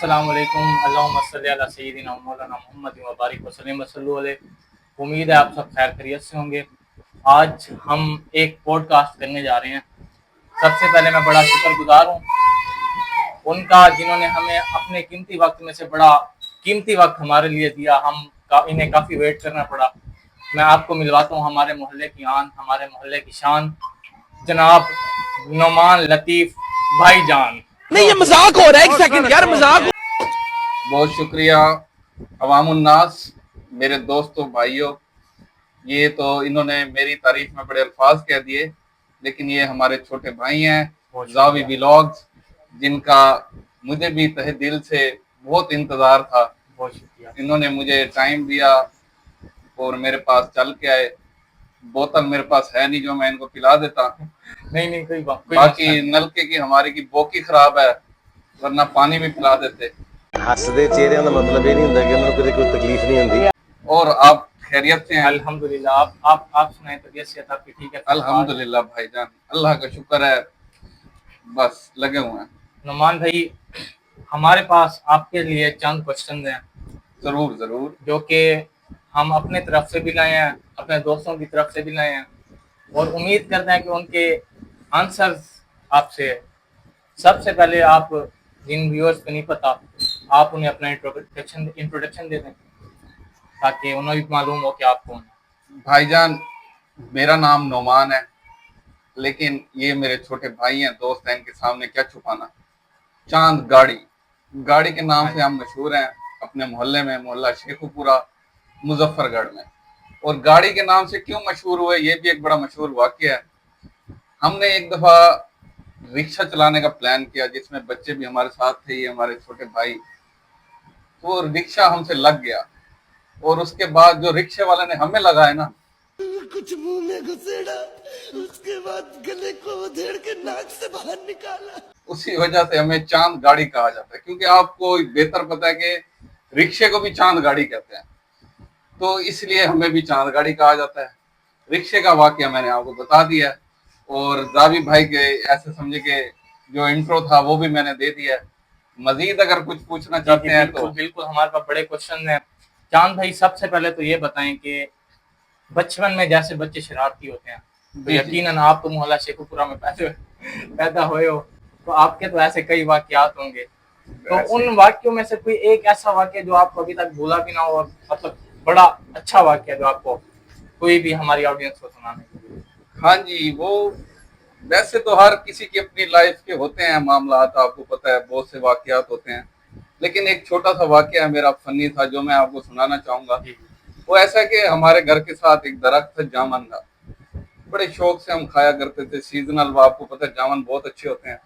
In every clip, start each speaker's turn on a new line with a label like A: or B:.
A: अस्सलाम वालेकुम, अल्लाहुम्मा सल्ली अला सय्यिदिना मौलाना मुहम्मद व बारिक वसल्लम वसल्लु अलैहि। उम्मीद है आप सब खैर खैरियत से होंगे। आज हम एक पॉडकास्ट करने जा रहे हैं। सबसे पहले मैं बड़ा शुक्रगुजार हूँ उनका, जिन्होंने हमें अपने कीमती वक्त में से बड़ा कीमती वक्त हमारे लिए दिया। इन्हें काफ़ी वेट करना पड़ा। मैं आपको मिलवाता हूँ हमारे मोहल्ले की आन, हमारे मोहल्ले की शान, जनाब नोमान लतीफ़ भाईजान।
B: नहीं, ये मजाक हो रहा है। एक सेकंड यार, मजाक।
C: बहुत शुक्रिया अवामुन्नास, मेरे दोस्तों भाइयों। ये तो इन्होंने मेरी तारीफ में बड़े अल्फाज कह दिए, लेकिन ये हमारे छोटे भाई हैं जावी व्लॉग्स, जिनका मुझे भी तहे दिल से बहुत इंतजार था।
A: बहुत शुक्रिया।
C: इन्होंने मुझे टाइम दिया और मेरे पास चल के आए। बोतल मेरे पास है नहीं जो मैं इनको पिला देता।
A: नहीं कोई
C: बाकी नलके की हमारी की बोकी खराब है, वरना पानी भी पिला देते।
B: हसदे चेहरे का मतलब ये नहीं होता कि उन्हें कोई तकलीफ नहीं होती।
C: और आप खैरियत से हैं?
A: अल्हम्दुलिल्लाह। आप सुनाएं, तबीयत सेहत आपकी ठीक है?
C: अल्हम्दुलिल्लाह भाईजान, अल्लाह का शुक्र है, बस लगे हुए हैं।
A: नुमान भाई, हमारे पास आपके लिए चंद क्वेश्चन हैं।
C: जरूर जरूर।
A: जो कि हम अपने तरफ से भी लाए हैं, अपने दोस्तों की तरफ से भी लाए हैं, और उम्मीद करते हैं कि उनके आंसर्स आपसे। सबसे पहले आप, जिन व्यूअर्स को नहीं पता, आप उन्हें अपना इंट्रोडक्शन दे दें ताकि उन्हें भी मालूम हो कि आप कौन हैं।
C: भाईजान, मेरा नाम नोमान है, लेकिन ये मेरे छोटे भाई हैं, दोस्त हैं, इनके सामने क्या छुपाना। चांद गाड़ी के नाम से हम मशहूर हैं अपने मोहल्ले में, मोहल्ला शेखुपुरा मुजफ्फरगढ़ में। और गाड़ी के नाम से क्यों मशहूर हुए, ये भी एक बड़ा मशहूर वाकया है। हमने एक दफा रिक्शा चलाने का प्लान किया, जिसमें बच्चे भी हमारे साथ थे, ये हमारे छोटे भाई। तो रिक्शा हमसे लग गया, और उसके बाद जो रिक्शे वाले ने हमें लगाया ना,
B: कुछ मुंह में घुसेड़ा, उसके बाद गले को उधेड़ के नाक से बाहर निकाला।
C: उसी वजह से हमें चांद गाड़ी कहा जाता है, क्योंकि आपको बेहतर पता है कि रिक्शे को भी चांद गाड़ी कहते हैं, तो इसलिए हमें भी चांद गाड़ी कहा जाता है। रिक्शे का वाकया मैंने आपको बता दिया है, और जावी भाई के ऐसे समझे कि जो इंट्रो था वो भी मैंने दे दिया है। मजीद अगर कुछ पूछना चाहते हैं तो
A: बिल्कुल, हमारे पास बड़े क्वेश्चन हैं। चांद भाई, सबसे पहले तो ये बताएं कि बचपन में जैसे बच्चे शरारती होते हैं, तो यकीनन आप तो मोहल्ला शेखुपुरा में पैदा हुए हो, तो आपके तो ऐसे कई वाकयात होंगे। तो उन वाक्यों में से कोई एक ऐसा वाक्य जो आपको अभी तक भूला भी ना हो, और मतलब बड़ा अच्छा वाक्य जो आपको कोई भी हमारी ऑडियंस को सुनाने के लिए।
C: हाँ जी, वो वैसे तो हर किसी की अपनी लाइफ के होते हैं मामला, आपको पता है, बहुत से वाकयात होते हैं, लेकिन एक छोटा सा वाकया मेरा फनी था जो मैं आपको सुनाना चाहूंगा। वो ऐसा है कि हमारे घर के साथ एक दरख्त है जामुन का, बड़े शौक से हम खाया करते थे। सीजनल, वो आपको पता है जामुन बहुत अच्छे होते हैं।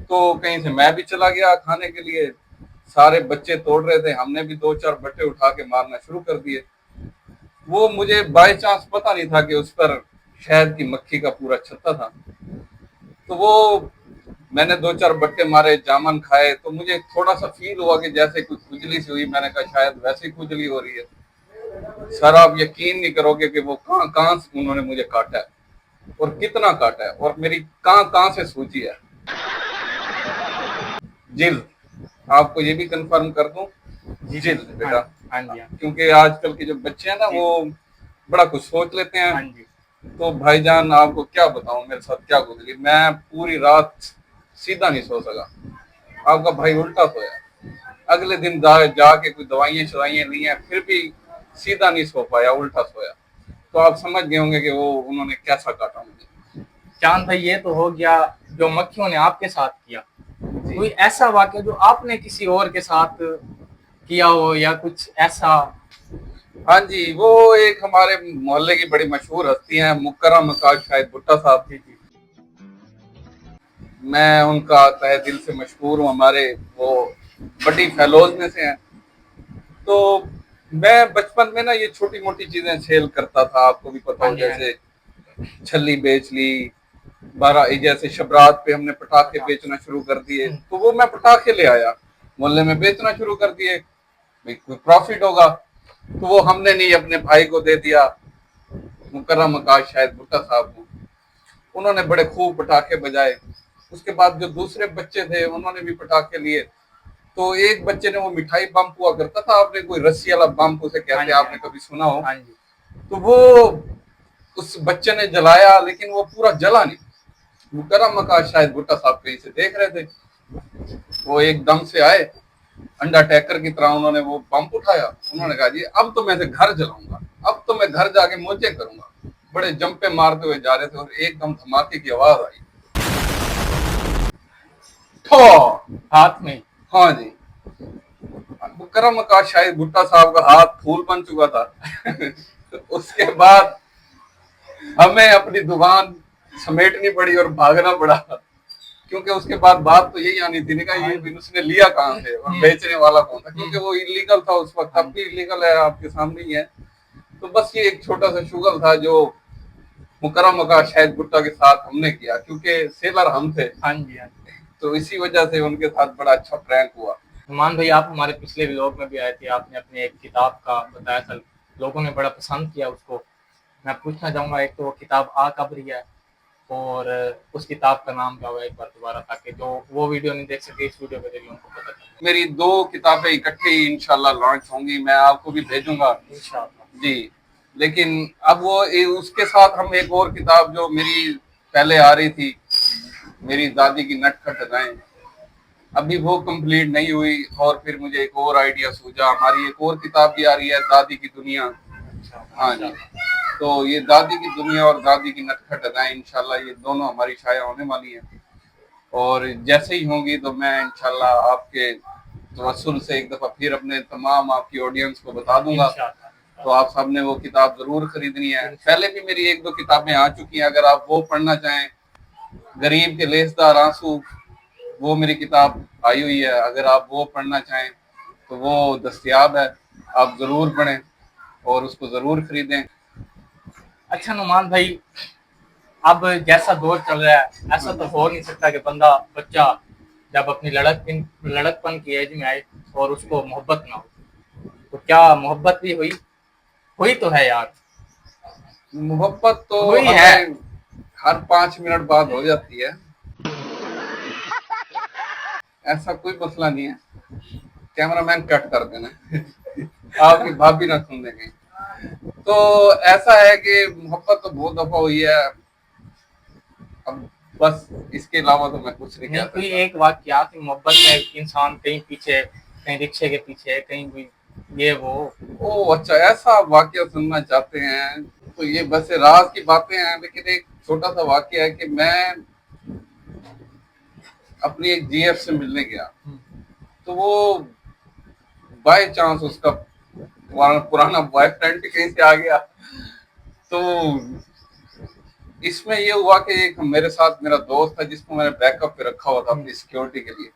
C: तो कहीं से मैं भी चला गया खाने के लिए, सारे बच्चे तोड़ रहे थे, हमने भी 2-4 बट्टे उठा के मारना शुरू कर दिए। वो मुझे बाय चांस पता नहीं था कि उस पर शहद की मक्खी का पूरा छत्ता था। तो वो मैंने 2-4 बट्टे मारे, जामुन खाए, तो मुझे थोड़ा सा फील हुआ कि जैसे कुछ खुजली सी हुई। मैंने कहा शायद वैसे ही खुजली हो रही है। सर, आप यकीन नहीं करोगे कि वो कहां से उन्होंने मुझे काटा है, और कितना काटा है, और मेरी कहां से सूजी है। जिल्द, आपको ये भी कंफर्म कर दूं, जिल्द बेटा।
A: हाँ जी।
C: क्योंकि आजकल के जो बच्चे हैं ना, वो बड़ा कुछ सोच लेते हैं।
A: हाँ जी।
C: तो भाईजान, आपको क्या बताऊं मेरे साथ क्या गुजरी। मैं पूरी रात सीधा नहीं सो सका। आपका भाई उल्टा सोया। अगले दिन जाके कोई दवाइयां ली हैं, फिर भी सीधा नहीं सो पाया, उल्टा सोया। तो आप समझ गए होंगे कि वो उन्होंने कैसा काटा मुझे।
A: चांद भाई, ये तो हो गया जो मक्खियों ने आपके साथ किया। कोई ऐसा वाक्य जो आपने किसी और के साथ किया हो, या कुछ ऐसा?
C: हाँ जी, वो एक हमारे मोहल्ले की बड़ी मशहूर हस्ती हैं, मुकर्रम आकाश शायद भुट्टा साहब थी। मैं उनका तहे दिल से मशहूर हूँ, हमारे वो बड़ी फेलोज में से हैं। तो मैं बचपन में ना ये छोटी मोटी चीजें सेल करता था, आपको भी पता हो, जैसे छल्ली बेच ली, 12 जैसे शबरात पे हमने पटाखे बेचना शुरू कर दिए। तो वो मैं पटाखे ले आया, मोहल्ले में बेचना शुरू कर दिए, कोई प्रॉफिट होगा। तो वो हमने नहीं, अपने भाई को दे दिया, मुकर्रम आकाश शायद भुट्टा साहब को। उन्होंने बड़े खूब पटाखे बजाए। उसके बाद जो दूसरे बच्चे थे उन्होंने भी पटाखे लिए। तो एक बच्चे ने वो मिठाई बम हुआ करता था, आपने कोई रस्सी वाला बम उसे कहते हैं, आपने कभी सुना हो?
A: हाँ जी।
C: तो वो उस बच्चे ने जलाया, लेकिन वो पूरा जला नहीं। मुकर्रम आकाश शायद भुट्टा साहब कहीं से देख रहे थे, वो एकदम से आए, अंडरटेकर की तरह उन्होंने वो पंप उठाया। उन्होंने कहा जी अब तो मैं घर जलाऊंगा, अब तो मैं घर जाके मौजे करूंगा। बड़े जंपे मारते हुए जा रहे थे और एकदम धमाके की आवाज आई,
A: हाथ में।
C: हाँ जी, मुकर्रम आकाश शायद भुट्टा साहब का हाथ फूल बन चुका था। तो उसके बाद हमें अपनी दुकान समेटनी पड़ी और भागना पड़ा, क्योंकि उसके बाद बात तो यही आनी थी कि ये भी उसने लिया कहाँ से और बेचने वाला कौन था, क्योंकि वो इलीगल था उस वक्त, अब भी इलीगल है, आपके सामने ही है। तो बस ये एक छोटा सा शुगल था जो मुकर्रम आकाश शायद भुट्टा के साथ हमने किया, क्योंकि सेलर हम थे।
A: हाँ जी, हाँ जी।
C: तो इसी वजह से उनके साथ बड़ा अच्छा प्रैंक हुआ।
A: नुमान भाई, आप हमारे पिछले व्लॉग में भी आए थे, आपने अपनी एक किताब का बताया था, लोगों ने बड़ा पसंद किया उसको। मैं पूछना चाहूँगा, एक तो वो किताब आ कब रही है और उस किताब का नाम क्या हुआ, एक बार दोबारा, ताकि जो वो वीडियो नहीं देख सके इस वीडियो के जरिए उनको पता चले।
C: मेरी 2 किताबें इकट्ठी इंशाल्लाह लॉन्च होंगी, मैं आपको भी भेजूंगा
A: इंशाल्लाह
C: जी। लेकिन अब वो उसके साथ हम एक और किताब जो मेरी पहले आ रही थी, मेरी दादी की नटखट अदाएं, अभी वो कंप्लीट नहीं हुई, और फिर मुझे एक और आइडिया सूझा, हमारी एक और किताब भी आ रही है, दादी की दुनिया। हाँ जी, तो ये दादी की दुनिया और दादी की नटखट अदाएं इंशाल्लाह ये दोनों हमारी शाया होने वाली हैं, और जैसे ही होंगी तो मैं इंशाल्लाह आपके तवस्सुल से एक दफा फिर अपने तमाम आपकी ऑडियंस को बता दूंगा। तो आप सबने वो किताब जरूर खरीदनी है। पहले भी मेरी 1-2 किताबें आ चुकी हैं, अगर आप वो पढ़ना चाहें, गरीब के लेसदार आंसू, वो मेरी किताब आई हुई है, अगर आप वो पढ़ना चाहें तो वो दस्तयाब है, आप जरूर पढ़ें और उसको जरूर खरीदें।
A: अच्छा नुमान भाई, अब जैसा दौर चल रहा है, ऐसा तो हो नहीं सकता कि बच्चा जब अपनी लड़कपन की एज में आए और उसको मोहब्बत ना हो। तो क्या मोहब्बत भी हुई तो है यार।
C: मोहब्बत तो
A: हुई है,
C: हर 5 मिनट बाद हो जाती है, ऐसा कोई मसला नहीं है। कैमरामैन कट कर देना, आपकी भाभी ना सुन देंगे। तो ऐसा है कि मोहब्बत तो बहुत दफा हुई है, अब बस इसके अलावा तो मैं कुछ नहीं कह सकता।
A: कोई एक वाकयात मोहब्बत में इंसान कहीं पीछे, कहीं रिक्शे के पीछे, कहीं कोई ये वो।
C: ओ अच्छा, ऐसा वाकया सुनना चाहते हैं तो ये बस राज की बातें हैं, लेकिन एक छोटा सा वाकया है कि मैं अपनी एक जीएफ से मिलने गया, तो वो बाय चांस उसका पुराना बॉयफ्रेंड कहीं से आ गया। तो इसमें ये हुआ कि एक मेरे साथ मेरा दोस्त था जिसको मैंने बैकअप पे रखा हुआ था अपनी सिक्योरिटी के लिए,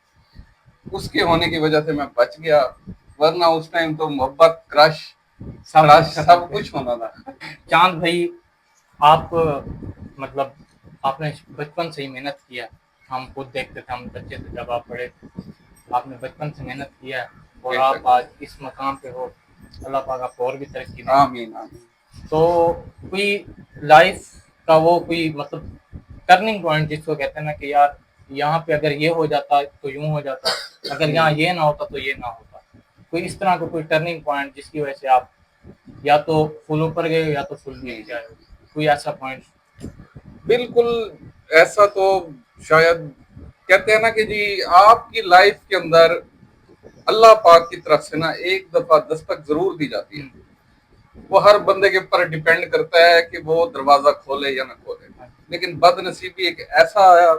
C: उसके होने की वजह से मैं बच गया, वरना उस टाइम तो मोहब्बत क्रश सब कुछ होना था।
A: चांद भाई, आप मतलब आपने बचपन से ही मेहनत किया, हम खुद देखते थे, हम बच्चे थे जब आप पढ़े, आपने बचपन से मेहनत किया और आप आज इस मकाम पे हो। अल्लाह पाक आपको और भी तरक्की दे।
C: आमीन आमीन।
A: तो कोई लाइफ का वो कोई मतलब टर्निंग पॉइंट जिसको कहते हैं ना कि यार यहाँ पे अगर ये हो जाता तो यूं हो जाता, अगर यहाँ ये ना होता तो ये ना होता, कोई इस तरह का कोई टर्निंग पॉइंट जिसकी वजह से आप या तो फुल ऊपर गए या तो फुल नीचे आए, कोई ऐसा पॉइंट?
C: बिल्कुल ऐसा तो शायद कहते हैं ना कि जी आपकी लाइफ के अंदर अल्लाह पाक की तरफ से ना एक दफा दस्तक जरूर दी जाती है, वो हर बंदे के ऊपर डिपेंड करता है कि वो दरवाजा खोले या ना खोले। लेकिन बदनसीबी एक ऐसा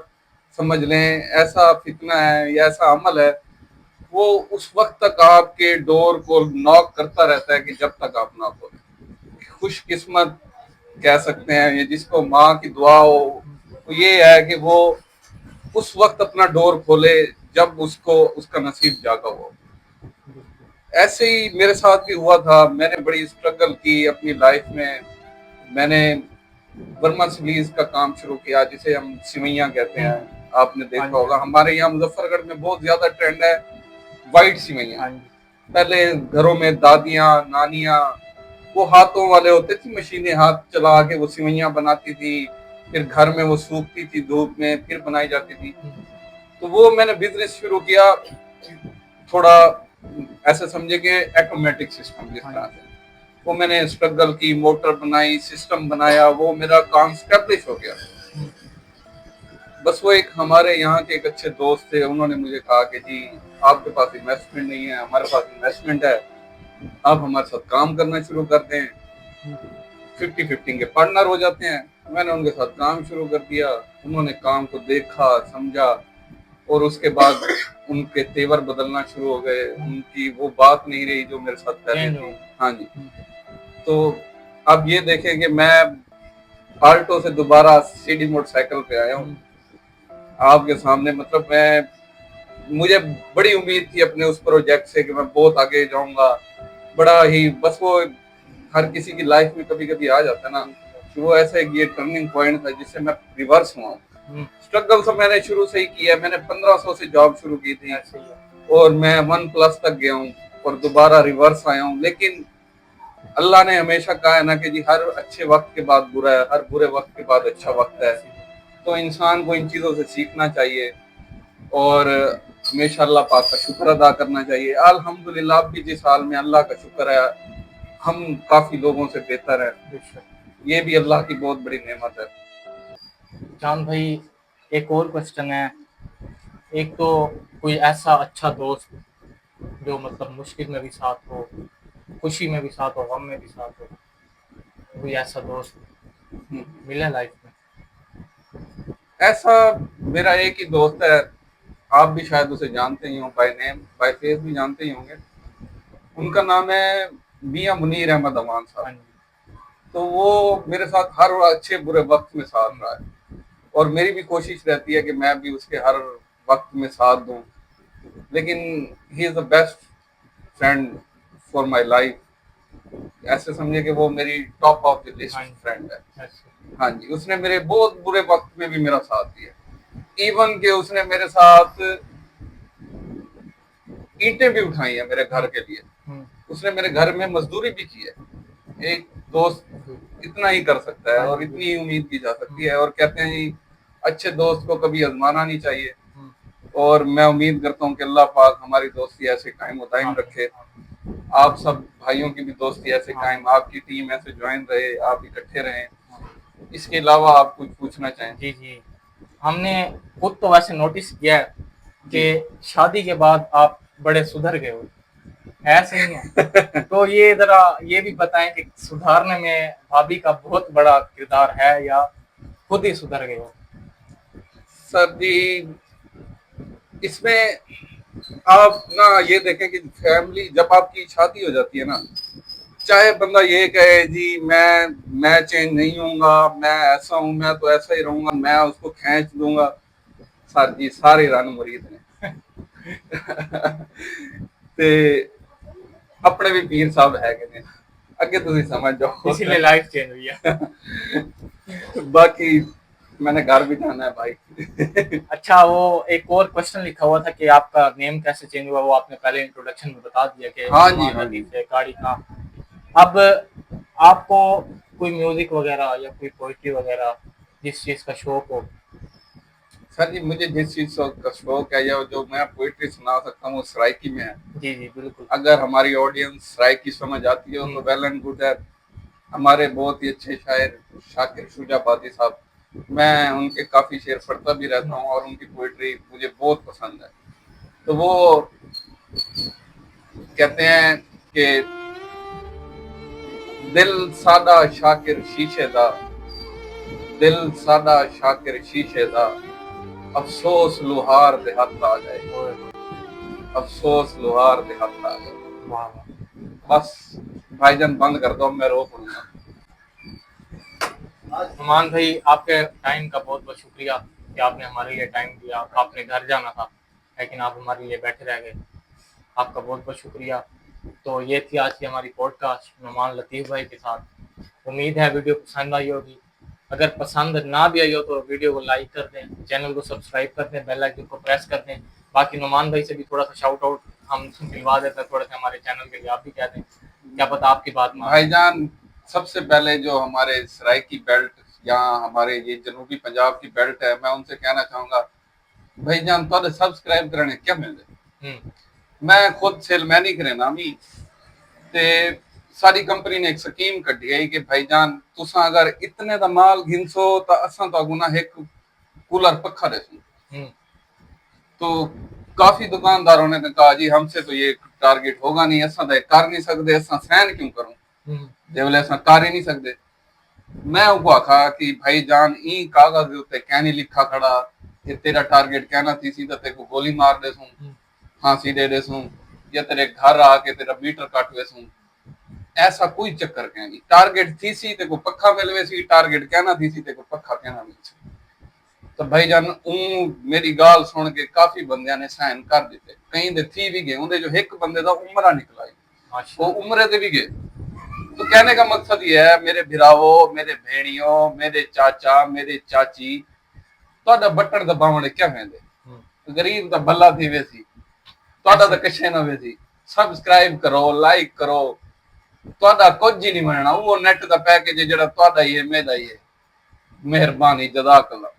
C: समझ लें, ऐसा फितना है या ऐसा अमल है, वो उस वक्त तक आपके डोर को नॉक करता रहता है कि जब तक आप ना खोले। खुशकिस्मत कह सकते हैं ये जिसको माँ की दुआ हो, तो ये है कि वो उस वक्त अपना डोर खोले जब उसको उसका नसीब जागा हो। ऐसे ही मेरे साथ भी हुआ था, मैंने बड़ी स्ट्रगल की अपनी लाइफ में। मैंने वर्मा सिलीज का काम शुरू किया, जिसे हम सिवैयां कहते हैं, आपने देखा होगा। हमारे यहाँ मुजफ्फरगढ़ में बहुत ज्यादा ट्रेंड है वाइट सिवैयां। पहले घरों में दादियां नानियां वो हाथों वाले होते थी, मशीनें हाथ चला के वो सिवैयां बनाती थी, फिर घर में वो सूखती थी धूप में, फिर बनाई जाती थी। तो वो मैंने बिजनेस शुरू किया। थोड़ा ऐसे समझे कि ऑटोमेटिक सिस्टम जिस तरह से, वो मैंने स्ट्रगल की, मोटर बनाई, सिस्टम बनाया, वो मेरा काम स्टेब्लिश हो गया। बस वो एक हमारे यहाँ के एक अच्छे दोस्त थे, उन्होंने मुझे कहा कि जी आपके पास इन्वेस्टमेंट नहीं है, हमारे पास इन्वेस्टमेंट है, आप हमारे साथ काम करना शुरू करते हैं, 50-50 के पार्टनर हो जाते हैं। मैंने उनके साथ काम शुरू कर दिया, उन्होंने काम को देखा, समझा, और उसके बाद उनके तेवर बदलना शुरू हो गए, उनकी वो बात नहीं रही जो मेरे साथ पहले थी। हाँ जी। तो अब ये देखें कि मैं आल्टो से दोबारा सीडी मोटरसाइकिल पे आया हूँ आपके सामने। मतलब मुझे बड़ी उम्मीद थी अपने उस प्रोजेक्ट से कि मैं बहुत आगे जाऊंगा, बड़ा ही, बस वो हर किसी की लाइफ में कभी कभी आ जाता है ना कि वो ऐसा एक ये टर्निंग पॉइंट था जिससे मैं रिवर्स हुआ। स्ट्रगल तो मैंने शुरू से ही किया, मैंने 1500 से जॉब शुरू की थी और मैं 1+ तक गया हूँ और दोबारा रिवर्स आया हूँ। लेकिन अल्लाह ने हमेशा कहा है ना कि जी हर अच्छे वक्त के बाद बुरा है, हर बुरे वक्त के बाद अच्छा वक्त है। तो इंसान को इन चीजों से सीखना चाहिए और हमेशा अल्लाह पाक का शुक्र अदा करना चाहिए। अल्हम्दुलिल्लाह अब भी जिस हाल में, अल्लाह का शुक्र है, हम काफी लोगों से बेहतर है, ये भी अल्लाह की बहुत बड़ी नेमत है।
A: जान भाई, एक और क्वेश्चन है। एक तो कोई ऐसा अच्छा दोस्त जो मतलब मुश्किल में भी साथ हो, खुशी में भी साथ हो, गम में भी साथ हो, कोई ऐसा दोस्त मिला लाइफ में?
C: ऐसा मेरा एक ही दोस्त है, आप भी शायद उसे जानते ही हो, बाय नेम बाय फेस भी जानते ही होंगे। उनका नाम है मियां मुनीर अहमद अमान साहब। तो वो मेरे साथ हर अच्छे बुरे वक्त में साथ रहा है और मेरी भी कोशिश रहती है कि मैं भी उसके हर वक्त में साथ दूं। लेकिन he is the best friend for my life. ऐसे समझे कि वो मेरी top of the list friend है। हाँ जी, उसने मेरे बहुत बुरे वक्त में भी मेरा साथ दिया। इवन के उसने मेरे साथ ईंटें भी उठाई है मेरे घर के लिए, उसने मेरे घर में मजदूरी भी की है। एक दोस्त इतना ही कर सकता है और इतनी ही उम्मीद की जा सकती है। और कहते हैं जी अच्छे दोस्त को कभी आजमाना नहीं चाहिए, और मैं उम्मीद करता हूँ कि अल्लाह पाक हमारी दोस्ती ऐसे कायम दायम रखे। आप सब भाइयों की भी दोस्ती ऐसे कायम, आपकी टीम ऐसे ज्वाइन रहे, आप इकट्ठे रहें। इसके अलावा आप कुछ पूछना चाहें?
A: जी जी, हमने खुद तो वैसे नोटिस किया है कि शादी के बाद आप बड़े सुधर गए हो, ऐसे ही है? तो ये जरा ये भी बताएं कि सुधारने में भाभी का बहुत बड़ा किरदार है या खुद ही सुधर गए हो?
C: सर जी, इसमें आप ना ये देखें कि फैमिली जब आपकी शादी हो जाती है ना, चाहे बंदा ये कहे जी मैं चेंज नहीं होऊंगा, मैं ऐसा हूं, मैं तो ऐसा ही रहूंगा, मैं उसको खींच दूंगा। सर जी सारे रन मुरीद ने ते अपने भी पीर साहब है कि नहीं, अगे तुम समझ जाओ,
A: इसीलिए लाइफ चेंज हुई है।
C: बाकी मैंने घर भी जाना है भाई।
A: अच्छा, वो एक और क्वेश्चन लिखा हुआ था कि आपका नेम कैसे चेंज हुआ, वो आपने पहले इंट्रोडक्शन में बता दिया कि
C: हाँ जी, हाँ जी।
A: गाड़ी का। अब आपको कोई म्यूजिक वगैरह या कोई पोइट्री वगैरह जिस चीज का शौक हो?
C: सर जी मुझे जिस चीज का शौक है या जो मैं पोइट्री सुना सकता हूँ वो सराइकी में है।
A: जी जी बिल्कुल।
C: अगर हमारी ऑडियंस सराइकी समझ आती हो तो वेल एंड गुड है। हमारे बहुत ही अच्छे शायर शाकिर शुजाबादी साहब, मैं उनके काफी शेर पढ़ता भी रहता हूँ और उनकी पोइट्री मुझे बहुत पसंद है। तो वो कहते हैं कि दिल सादा शाकिर शीशे दा, दिल सादा शाकिर शीशे दा, अफसोस लुहार दे हथ आ जाए, अफसोस लुहार दे हथ आ जाए। बस भाईजान बंद कर दो, मैं रो पड़ूंगा।
A: नुमान भाई, आपके टाइम का बहुत बहुत शुक्रिया कि आपने हमारे लिए टाइम दिया। आपने घर जाना था लेकिन आप हमारे लिए बैठे रह गए, आपका बहुत बहुत शुक्रिया। तो ये थी आज की हमारी पॉडकास्ट नुमान लतीफ़ भाई के साथ। उम्मीद है वीडियो पसंद आई होगी। अगर पसंद ना भी आई हो तो वीडियो को लाइक कर दें, चैनल को सब्सक्राइब कर दें, बेल आइकन को प्रेस कर दें। बाकी नुमान भाई से भी थोड़ा सा शाउट आउट हम दिलवा देते हैं थोड़ा सा हमारे चैनल के लिए, आप भी कह दें, क्या पता आपकी बात मान।
C: भाईजान सबसे पहले जो हमारे सराइकी बेल्ट या हमारे ये जनूबी पंजाब की बेल्ट है, मैं उनसे कहना चाहूंगा भाईजान तो सब्सक्राइब करने क्या मिल जाए, मैं खुद सेलमैन ही करना भी ते सारी कंपनी ने एक स्कीम कड्ढी है कि भाईजान तुसा अगर इतने दा माल घिनसो तो असा तो गुना एक कूलर पक्खा देसू। तो काफी दुकानदारों ने तो कहा जी हमसे तो ये टारगेट होगा नहीं, असा तो कर नहीं सकते, असा सहन क्यों करूं जब असा कर ही नहीं सकते। मैं उनको आखा कि भाईजान ई कागज दे उत्ते कहनी लिखा खड़ा कि तेरा टारगेट कहना थी सी तो तेरे को गोली मार देसूं, फांसी दे देसूं, या तेरे घर आके तेरा मीटर काट देसूं। ऐसा कोई चक्कर कह नहीं, टारगेट थी सी ते को पक्का मिलवे सी, टारगेट कहना थी सी ते को पक्का कहना मिल सी। तो भाईजान मेरी गाल सुन के काफी बंदियां ने साइन कर दिते, कई दे थी भी गए, उनदे जो एक बंदे दा उमरा निकला वो उम्रे दे भी गए। तो कहने का मकसद ये है मेरे भिरावो, मेरे भेड़ियों, मेरे चाचा, मेरे चाची, तो बटन दबावने क्या कहते गरीब दा भला थी वैसी तो कशे ना वैसी। सब्सक्राइब करो, लाइक करो, तो कुछ ही नहीं बनना, वो नेट का पैकेज जरा ही है, मेरा ही है। मेहरबानी, जज़ाकल्लाह।